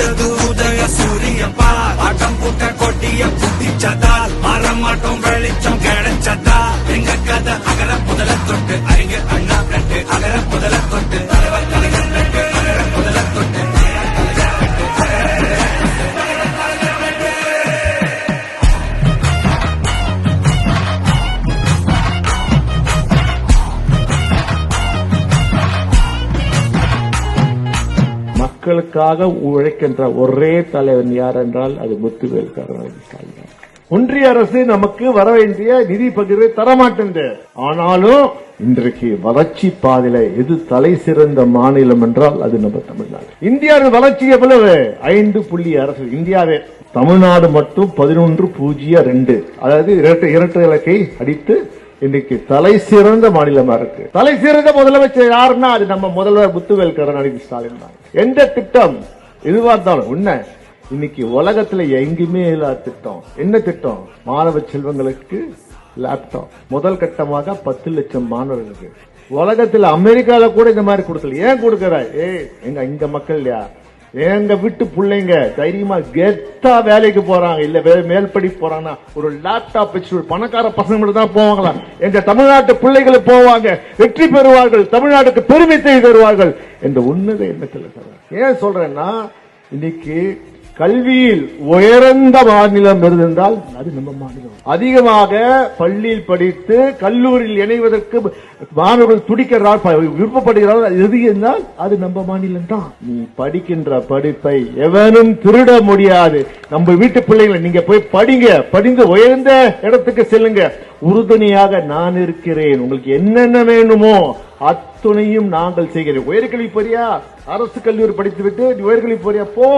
உதிச்சது உதய சூரியப்பா ஆட்டம் கூட்ட கொட்டிய புத்திச்சதால் மாறமாட்டம் வெளிச்சம் கிடைச்சதா எங்க கதை அகர முதல தொட்டு அறிஞர் அண்ணா கட்டு அகர முதல தொட்டு தலைவர் கலைஞர் கட்டு அகர முதல தொட்டு மக்களுக்காக உழைக்கின்ற ஒரே தலைவன் யார் என்றால் அது முத்துவேல் கருணாநிதி ஸ்டாலின். ஒன்றிய அரசு நமக்கு வர வேண்டிய நிதி பகிர்வை தரமாட்டேன். ஆனாலும் இன்றைக்கு வளர்ச்சி பாதையில எது தலை சிறந்த மாநிலம் என்றால் அது நம்ம தமிழ்நாடு. இந்தியாவின் வளர்ச்சி எவ்வளவு? 5.6. இந்தியாவே தமிழ்நாடு மட்டும் 11.02, அதாவது இரட்டை இலக்கை அடித்து இன்னைக்கு தலை சிறந்த மாநிலமா இருக்கு. தலை சிறந்த முதலமைச்சர் யாருன்னா அது நம்ம முதல்வர் முத்துவேல் கருணாநிதி ஸ்டாலின் தான். எந்த திட்டம் எதுவா இருந்தாலும் உன்ன இன்னைக்கு உலகத்துல எங்குமே இல்லாத திட்டம். என்ன திட்டம்? மாணவ செல்வங்களுக்கு லேப்டாப். முதல் கட்டமாக 10 லட்சம் மாணவர்களுக்கு. உலகத்துல அமெரிக்கால கூட இந்த மாதிரி கொடுக்கல. ஏன் கொடுக்கற? எங்க மக்கள் இல்லையா, எங்க வீட்டு பிள்ளைங்க தைரியமா கெத்தா வேலைக்கு போறாங்க, இல்ல மேல்படி போறாங்கன்னா ஒரு லேப்டாப் வச்சு பணக்கார பசங்க மட்டும் தான் போவாங்களா? எங்க தமிழ்நாட்டு பிள்ளைகள் போவாங்க, வெற்றி பெறுவார்கள், தமிழ்நாட்டுக்கு பெருமித்தை தருவார்கள் என்ற உன்னத எண்ணத்தில் சொல்றேன். ஏன் சொல்றேன்னா இன்னைக்கு கல்வியில் உயர்ந்த மாநிலம் இருந்தால் அது நம்ம மாநிலம். அதிகமாக பள்ளியில் படித்து கல்லூரியில் இணைவதற்கு மாணவர்கள் துடிக்கிறார், விருப்பப்படுகிறார்கள். எது என்றால் அது நம்ம மாநிலம் தான். நீ படிக்கின்ற படிப்பை எவனும் திருட முடியாது. நம்ம வீட்டு பிள்ளைகளை நீங்க போய் படிங்க, படிந்து உயர்ந்த இடத்துக்கு செல்லுங்க. உறுதுணையாக நான் இருக்கிறேன். உங்களுக்கு என்னென்ன வேணுமோ அத்துணையும் நாங்கள் செய்கிறேன். உயர்கல்வி போறியா? அரசு கல்லூரி படித்துவிட்டு உயர்கல்வி போறியா? போ.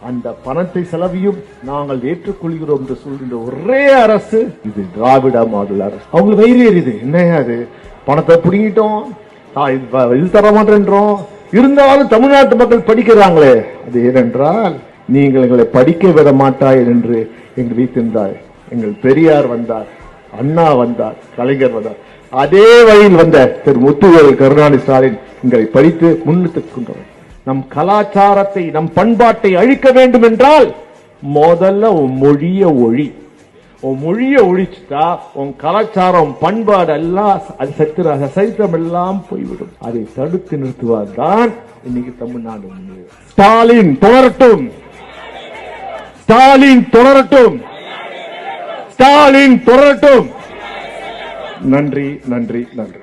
அந்த பணத்தை செலவையும் நாங்கள் ஏற்றுக்கொள்கிறோம் என்று சொல்கின்ற ஒரே அரசு இது திராவிட மாடல் அரசு. அவங்களுக்கு வயிறு எரியுது. என்ன அது? பணத்தை பிடிங்கிட்டோம், இது தர மாட்டேன்றோம். இருந்தாலும் தமிழ்நாட்டு மக்கள் படிக்கிறாங்களே, அது ஏனென்றால் நீங்கள் எங்களை படிக்க விட மாட்டாய் என்று எங்கள் வைத்திருந்தார். எங்கள் பெரியார் வந்தார், அண்ணா வந்தார், கலைஞர் வந்தார். அதே வழியில் வந்த திரு முத்துவேல் கருணாநிதி ஸ்டாலின் எங்களை படித்து முன்னெடுத்துக் கொண்டவர். நம் கலாச்சாரத்தை, நம் பண்பாட்டை அழிக்க வேண்டும் என்றால் முதல்ல உன் மொழிய ஒழி. உன் மொழிய ஒழிச்சுட்டா உன் கலாச்சாரம், பண்பாடு எல்லாம் அது சரித்திரம் எல்லாம் போய்விடும். அதை தடுத்து நிறுத்துவதுதான் இன்னைக்கு தமிழ்நாடு. ஸ்டாலின் தொடரட்டும், ஸ்டாலின் தொடரட்டும், ஸ்டாலின் தொடரட்டும். நன்றி, நன்றி, நன்றி.